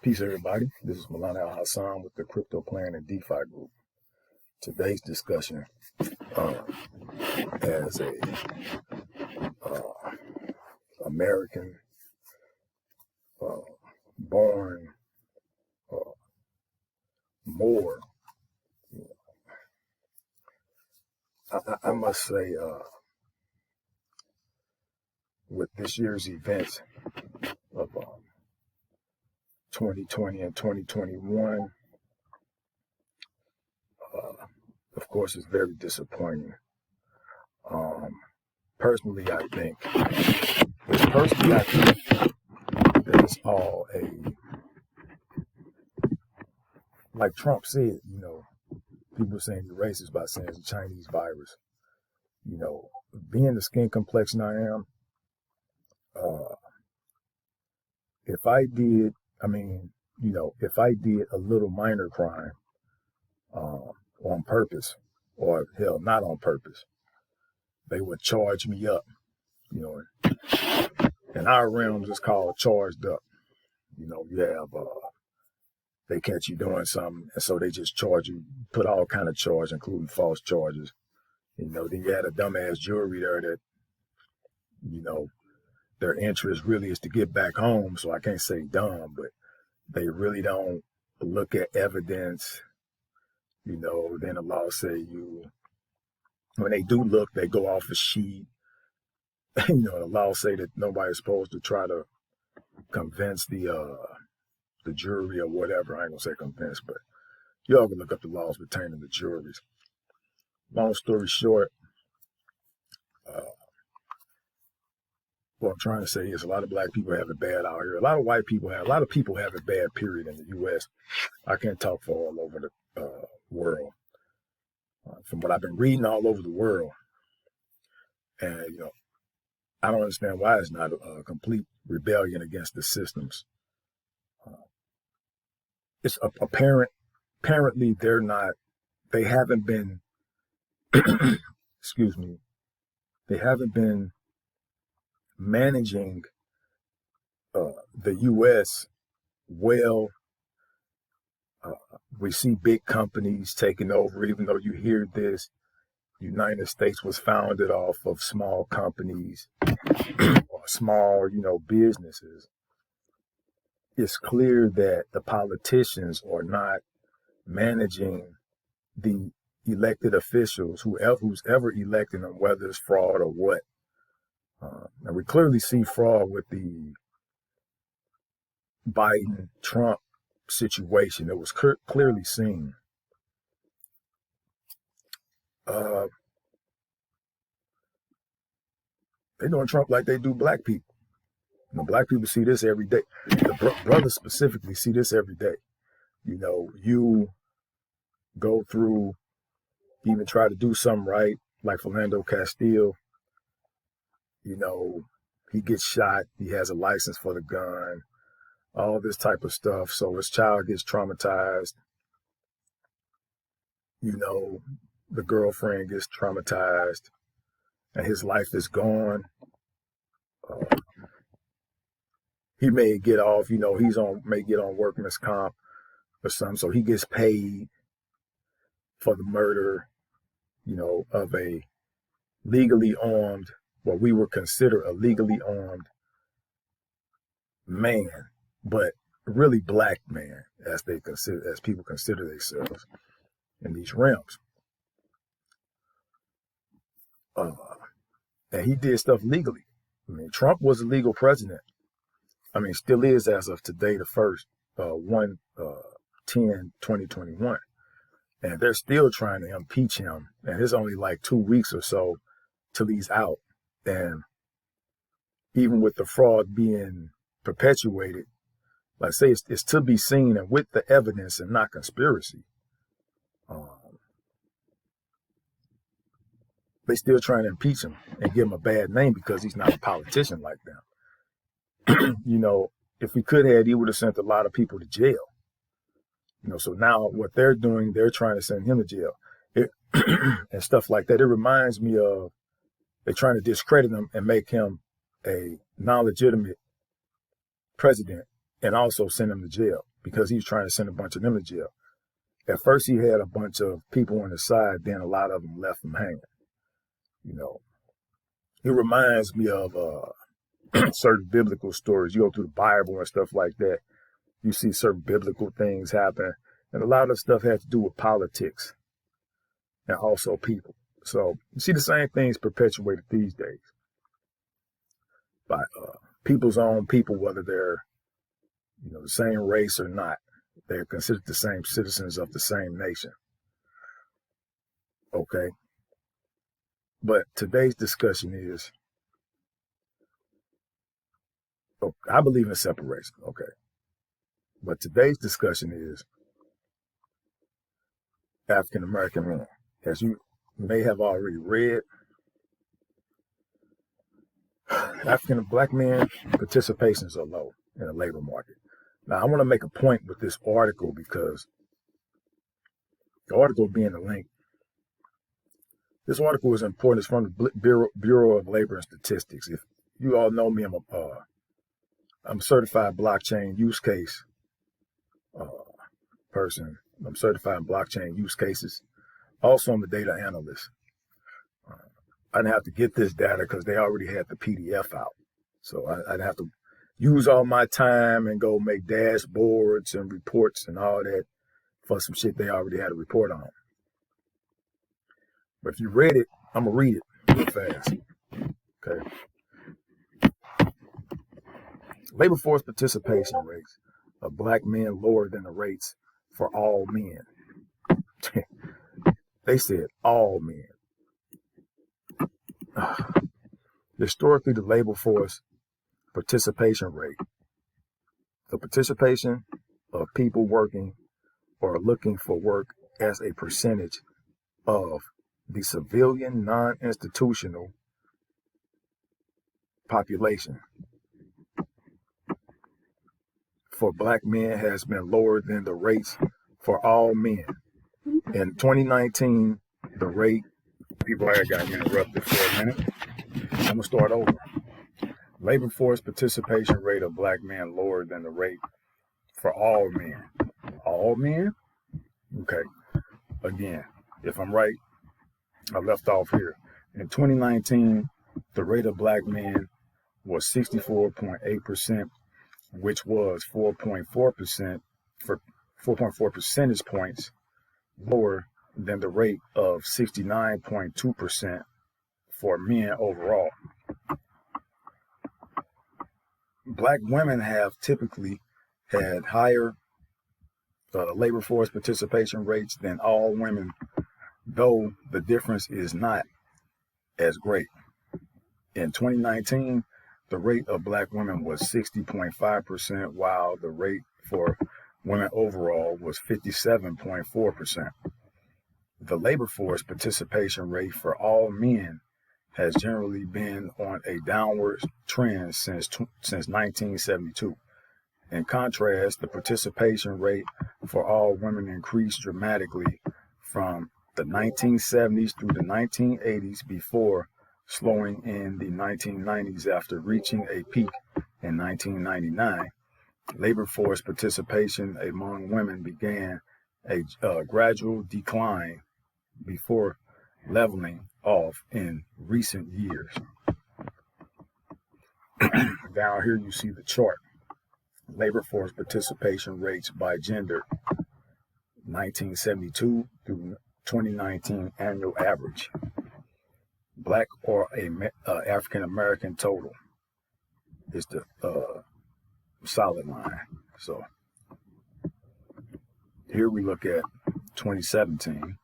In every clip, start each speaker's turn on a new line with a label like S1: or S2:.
S1: Peace, everybody. This is Milana Al Hassan with the Crypto Plan and DeFi Group. Today's discussion as a American born more, I must say, with this year's events of 2020 and 2021, of course, it's very disappointing. Personally, I think that it's all like Trump said, people saying you're racist by saying it's a Chinese virus. Being the skin complexion I am, if I did a little minor crime on purpose, or hell, not on purpose, they would charge me up. In our realms, it's called charged up. You have, they catch you doing something, and so they just charge you, put all kind of charge, including false charges. Then you had a dumbass jury there that, their interest really is to get back home. So I can't say dumb, but they really don't look at evidence. Then the law say when they do look, they go off a sheet. The law say that nobody's supposed to try to convince the jury or whatever. I ain't gonna say convince, but y'all can look up the laws pertaining to juries. Long story short, what I'm trying to say is a lot of black people have it bad out here. A lot of people have it bad, period, in the U.S. I can't talk for all over the world. From what I've been reading all over the world, and, I don't understand why it's not a complete rebellion against the systems. It's apparently they haven't been, excuse me, they haven't been managing the U.S. well. We see big companies taking over, even though you hear this. United States was founded off of small companies or small, businesses. It's clear that the politicians are not managing the elected officials, who's ever electing them, whether it's fraud or what. And we clearly see fraud with the Biden-Trump situation. It was clearly seen. They doing Trump like they do black people. Black people see this every day. The brothers specifically see this every day. You go through, even try to do something right, like Philando Castile. He gets shot. He has a license for the gun. All this type of stuff. So his child gets traumatized. The girlfriend gets traumatized, and his life is gone. He may get off, may get on workman's comp or something, so he gets paid for the murder, of a legally armed, what we would consider a legally armed man, but really black man, as people consider themselves in these realms. And he did stuff legally. Trump was a legal president. Still is as of today, the 1/10/2021. And they're still trying to impeach him. And it's only like 2 weeks or so till he's out. And even with the fraud being perpetuated, like I say, it's to be seen, and with the evidence and not conspiracy. They still trying to impeach him and give him a bad name because he's not a politician like them. If he could have, he would have sent a lot of people to jail. So now what they're doing, they're trying to send him to jail and stuff like that. It reminds me of, they're trying to discredit him and make him a non-legitimate president and also send him to jail. because he was trying to send a bunch of them to jail. At first, he had a bunch of people on the side, then a lot of them left him hanging. It reminds me of certain biblical stories. You go through the Bible and stuff like that. You see certain biblical things happen. And a lot of stuff has to do with politics and also people. So you see the same things perpetuated these days by people's own people, whether they're the same race or not. They're considered the same citizens of the same nation. Okay. But today's discussion is, I believe in separation. Okay. But today's discussion is African American men. As you may have already read, Black men participations are low in the labor market. Now, I want to make a point with this article because the article being the link. This article is important. It's from the Bureau of Labor and Statistics. If you all know me, I'm a certified blockchain use case person. I'm certified in blockchain use cases. Also, I'm a data analyst. I didn't have to get this data because they already had the PDF out. So I didn't have to use all my time and go make dashboards and reports and all that for some shit they already had a report on. But if you read it, I'm going to read it real fast. Okay. Labor force participation rates of Black men lower than the rates for all men. They said all men. Historically, the labor force participation rate, the participation of people working or looking for work as a percentage of the civilian non-institutional population for Black men has been lower than the rates for all men. In 2019, the rate, people I got interrupted for a minute. I'm going to start over. Labor force participation rate of Black men lower than the rate for all men. All men? Okay. Again, if I'm right, I left off here. In 2019, the rate of Black men was 64.8%, which was 4.4% for 4.4 percentage points lower than the rate of 69.2% for men overall. Black women have typically had higher labor force participation rates than all women, though the difference is not as great. In 2019, the rate of Black women was 60.5%, while the rate for women overall was 57.4%. The labor force participation rate for all men has generally been on a downward trend since 1972. In contrast, the participation rate for all women increased dramatically from the 1970s through the 1980s before slowing in the 1990s after reaching a peak in 1999. Labor force participation among women began a gradual decline before leveling off in recent years. Down here you see the chart. Labor force participation rates by gender, 1972 through 2019 annual average. Black or African American total is the solid line. So here we look at 2017.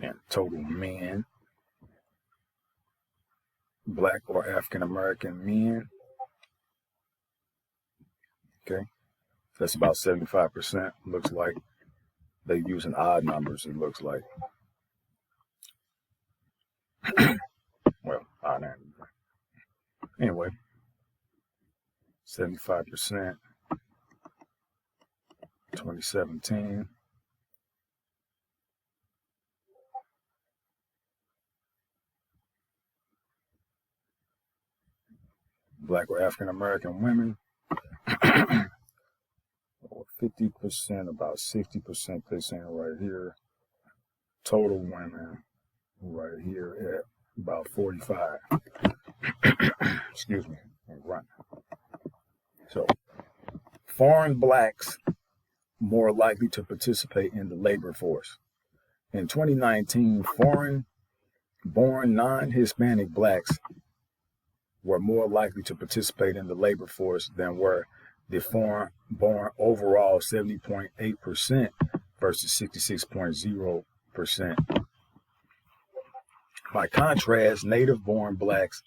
S1: And total men, Black or African American men. Okay, that's about 75%. Looks like they're using odd numbers, it looks like. Well, odd numbers. Anyway, 75%, 2017. Black or African American women, 50%, about 60% they're saying right here. Total women right here at about 45. Excuse me, I'm running. So, foreign blacks more likely to participate in the labor force. In 2019, foreign-born non-Hispanic blacks were more likely to participate in the labor force than were the foreign-born overall, 70.8% versus 66.0%. By contrast, native-born blacks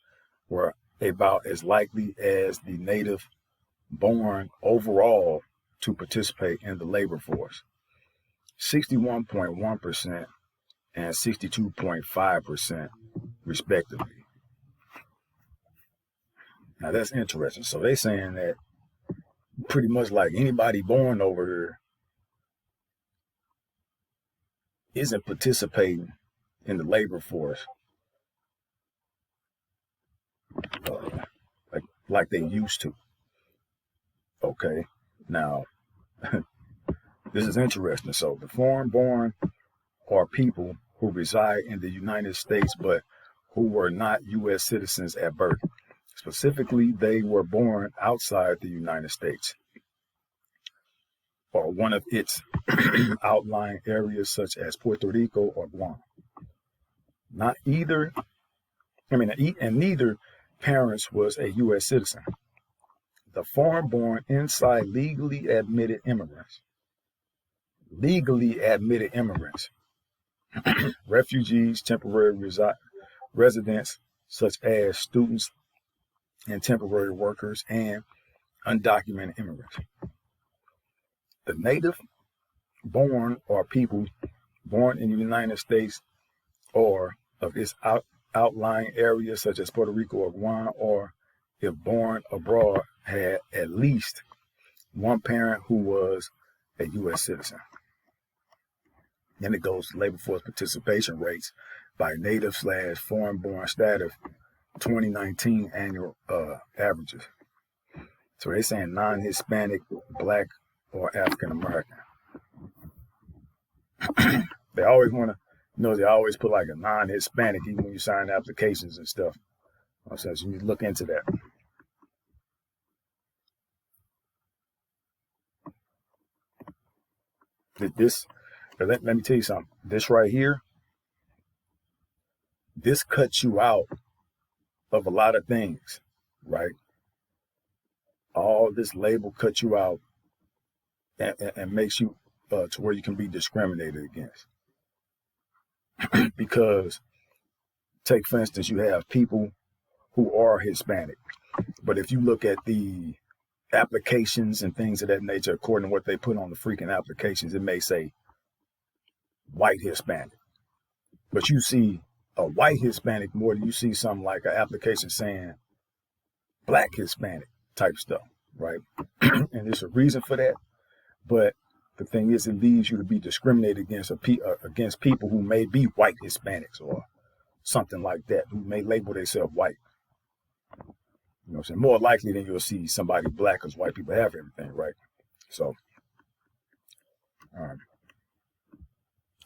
S1: were about as likely as the native-born overall to participate in the labor force, 61.1% and 62.5% respectively. Now that's interesting. So they're saying that pretty much like anybody born over here isn't participating in the labor force like they used to. Okay, now this is interesting. So the foreign-born are people who reside in the United States but who were not U.S. citizens at birth. Specifically, they were born outside the United States or one of its outlying areas such as Puerto Rico or Guam. Neither parents was a U.S. citizen. The foreign-born inside legally admitted immigrants, refugees, temporary residents such as students and temporary workers, and undocumented immigrants. The native-born are people born in the United States or of its outlying areas such as Puerto Rico or Guam, or if born abroad, had at least one parent who was a U.S. citizen. Then it goes to labor force participation rates by native/foreign-born status, 2019 annual averages. So they're saying non-Hispanic, black, or African American. They always want to, they always put like a non-Hispanic even when you sign applications and stuff. So you need to look into that. Let me tell you something. This right here, this cuts you out of a lot of things, right? All this label cuts you out and makes you to where you can be discriminated against. Because, take for instance, you have people who are Hispanic, but if you look at the applications and things of that nature, according to what they put on the freaking applications, it may say white Hispanic, but you see a white Hispanic more than you see something like an application saying black Hispanic type stuff, right? And there's a reason for that, but the thing is, it leads you to be discriminated against people who may be white Hispanics or something like that, who may label themselves white. You know what I'm saying? More likely than you'll see somebody black, because white people have everything, right? So,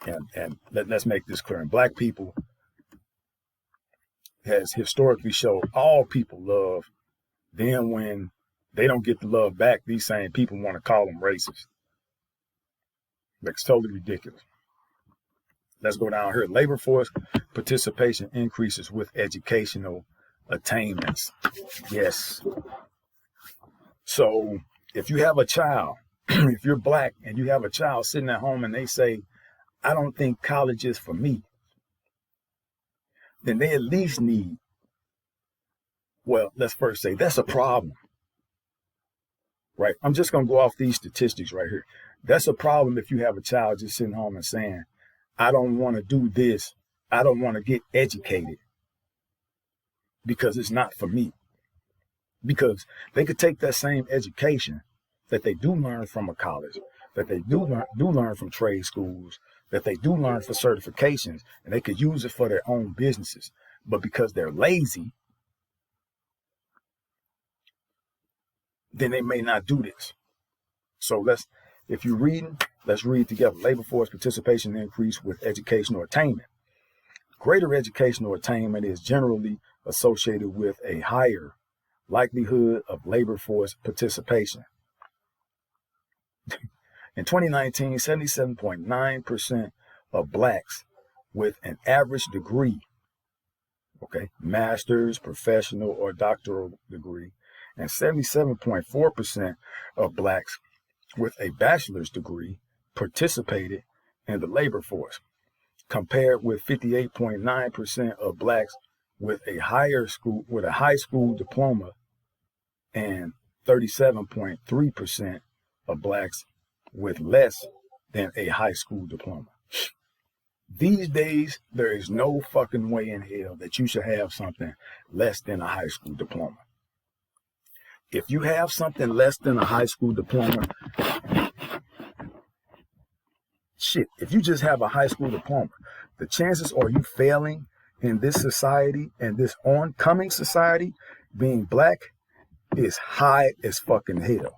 S1: and let's make this clear. And black people has historically showed all people love. Then when they don't get the love back, these same people want to call them racist. That's totally ridiculous. Let's go down here. Labor force participation increases with educational attainments. Yes. So if you have a child, if you're black and you have a child sitting at home and they say, I don't think college is for me, then they at least need, well, let's first say that's a problem, right? I'm just going to go off these statistics right here. That's a problem if you have a child just sitting home and saying, I don't want to do this. I don't want to get educated because it's not for me. Because they could take that same education that they do learn from a college, that they do learn from trade schools, that they do learn for certifications, and they could use it for their own businesses. But because they're lazy, then they may not do this. So if you're reading, let's read together. Labor force participation increase with educational attainment. Greater educational attainment is generally associated with a higher likelihood of labor force participation. In 2019, 77.9% of blacks with an average degree, okay, master's, professional, or doctoral degree, and 77.4% of blacks with a bachelor's degree participated in the labor force, compared with 58.9% of blacks with a high school diploma and 37.3% of blacks with less than a high school diploma. These days, there is no fucking way in hell that you should have something less than a high school diploma. If you have something less than a high school diploma, shit, if you just have a high school diploma, the chances are you failing in this society and this oncoming society, being black, is high as fucking hell.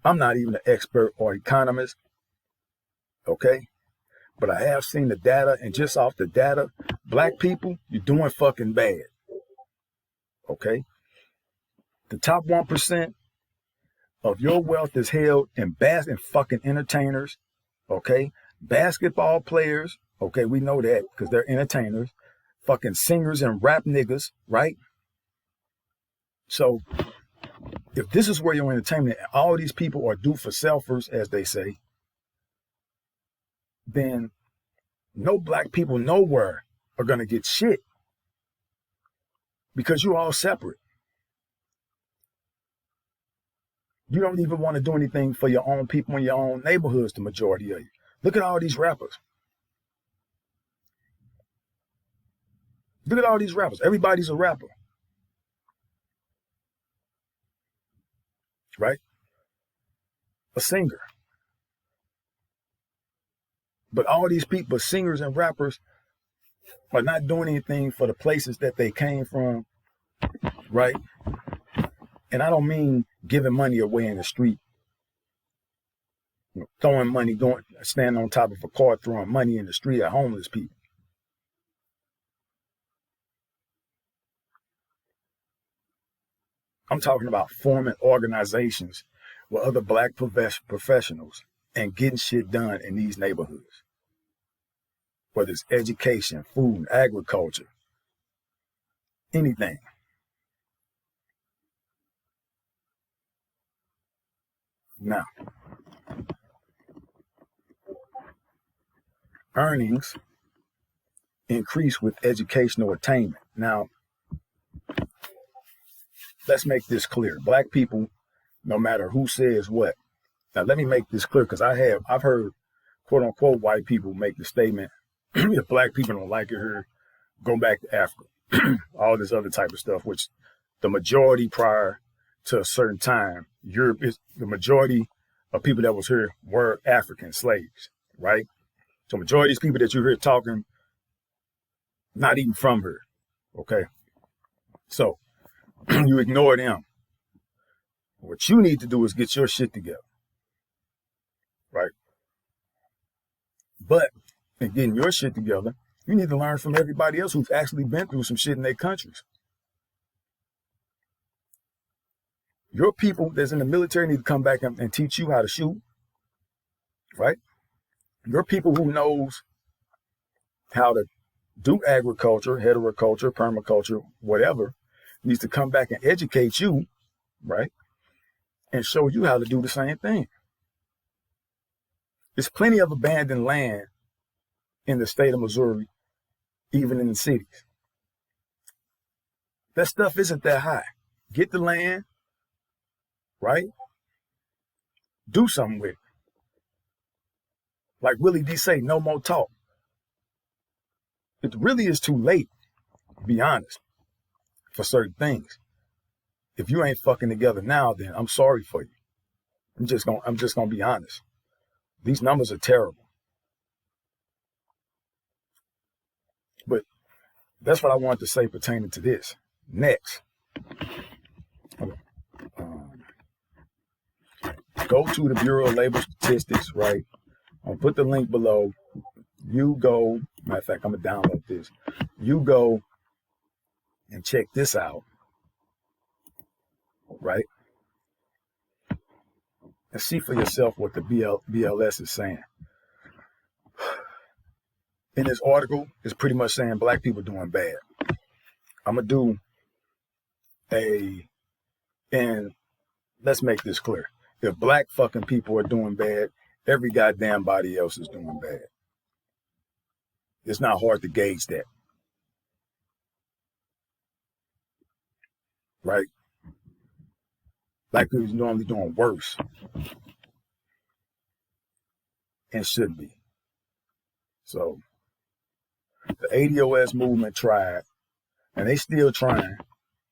S1: I'm not even an expert or economist, okay? But I have seen the data, and just off the data, black people, you're doing fucking bad, okay? The top 1% of your wealth is held in fucking entertainers, okay? Basketball players, okay, we know that because they're entertainers. Fucking singers and rap niggas, right? So if this is where your entertainment, all these people are do for selfers, as they say, then no black people nowhere are going to get shit because you're all separate. You don't even want to do anything for your own people in your own neighborhoods, the majority of you. Look at all these rappers. Look at all these rappers. Everybody's a rapper. Right? A singer. But all these people, singers and rappers, are not doing anything for the places that they came from, right? And I don't mean giving money away in the street. Throwing money, standing on top of a car, throwing money in the street at homeless people. I'm talking about forming organizations with other black professionals and getting shit done in these neighborhoods. Whether it's education, food, agriculture, anything. Now, earnings increase with educational attainment. Now, let's make this clear. Black people, no matter who says what. Now, let me make this clear because I've heard quote unquote white people make the statement, if black people don't like it here, go back to Africa. All this other type of stuff, which the majority prior to a certain time, the majority of people that was here were African slaves, right? So majority of these people that you hear talking, not even from here, okay? So you ignore them. What you need to do is get your shit together, right? But in getting your shit together, you need to learn from everybody else who's actually been through some shit in their countries. Your people that's in the military need to come back and teach you how to shoot, right? Your people who knows how to do agriculture, heteroculture, permaculture, whatever, needs to come back and educate you, right? And show you how to do the same thing. There's plenty of abandoned land in the state of Missouri, even in the cities. That stuff isn't that high. Get the land, right? Do something with it. Like Willie D say, no more talk. It really is too late, to be honest, for certain things. If you ain't fucking together now, then I'm sorry for you. I'm just gonna be honest. These numbers are terrible. But that's what I wanted to say pertaining to this. Next, go to the Bureau of Labor Statistics, right? I'll put the link below. You go, matter of fact, I'm gonna download this. You go and check this out, right? And see for yourself what the BLS is saying. In this article, it's pretty much saying black people doing bad. I'm gonna do and let's make this clear. If black fucking people are doing bad, every goddamn body else is doing bad. It's not hard to gauge that. Right? Black people is normally doing worse. And shouldn't be. So the ADOS movement tried, and they still trying,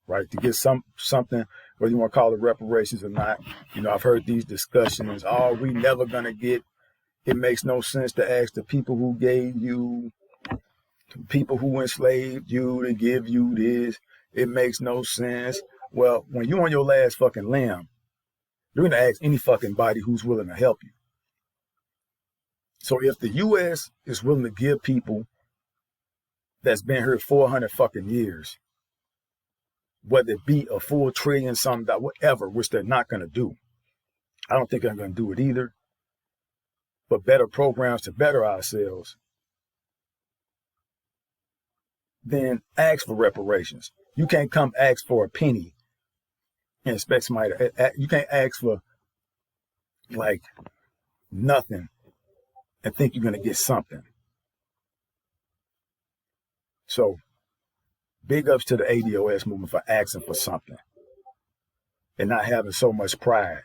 S1: right, to get something, whether you want to call it reparations or not. You know, I've heard these discussions, oh, we never gonna get, it makes no sense to ask the people who gave you, the people who enslaved you to give you this. It makes no sense. Well, when you're on your last fucking limb, you're gonna ask any fucking body who's willing to help you. So if the U.S. is willing to give people that's been here 400 fucking years, whether it be a full trillion, something, whatever, which they're not going to do. I don't think they're going to do it either. But better programs to better ourselves, then ask for reparations. You can't come ask for a penny and expect somebody to, you can't ask for like nothing and think you're going to get something. So big ups to the ADOS movement for asking for something and not having so much pride.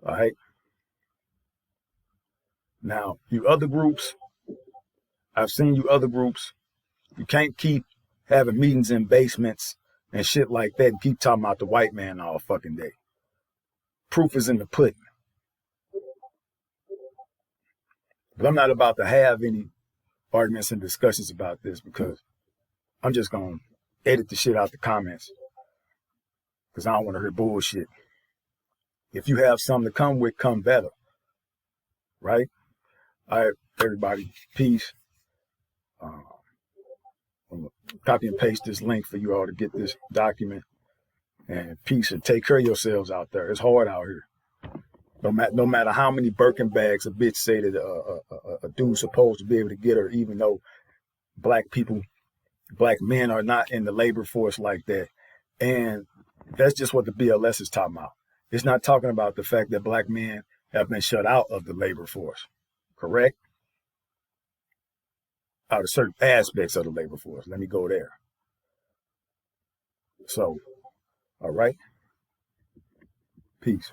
S1: All right. Now, you other groups, I've seen you other groups, you can't keep having meetings in basements and shit like that and keep talking about the white man all fucking day. Proof is in the pudding. But I'm not about to have any arguments and discussions about this because I'm just going to edit the shit out the comments because I don't want to hear bullshit. If you have something to come with, come better. Right? All right, everybody. Peace. I'm going to copy and paste this link for you all to get this document. And peace, and take care of yourselves out there. It's hard out here. No matter how many Birkin bags a bitch say that a dude's supposed to be able to get her, even though black men are not in the labor force like that. And that's just what the BLS is talking about. It's not talking about the fact that black men have been shut out of the labor force. Correct? Out of certain aspects of the labor force. Let me go there. So, all right. Peace.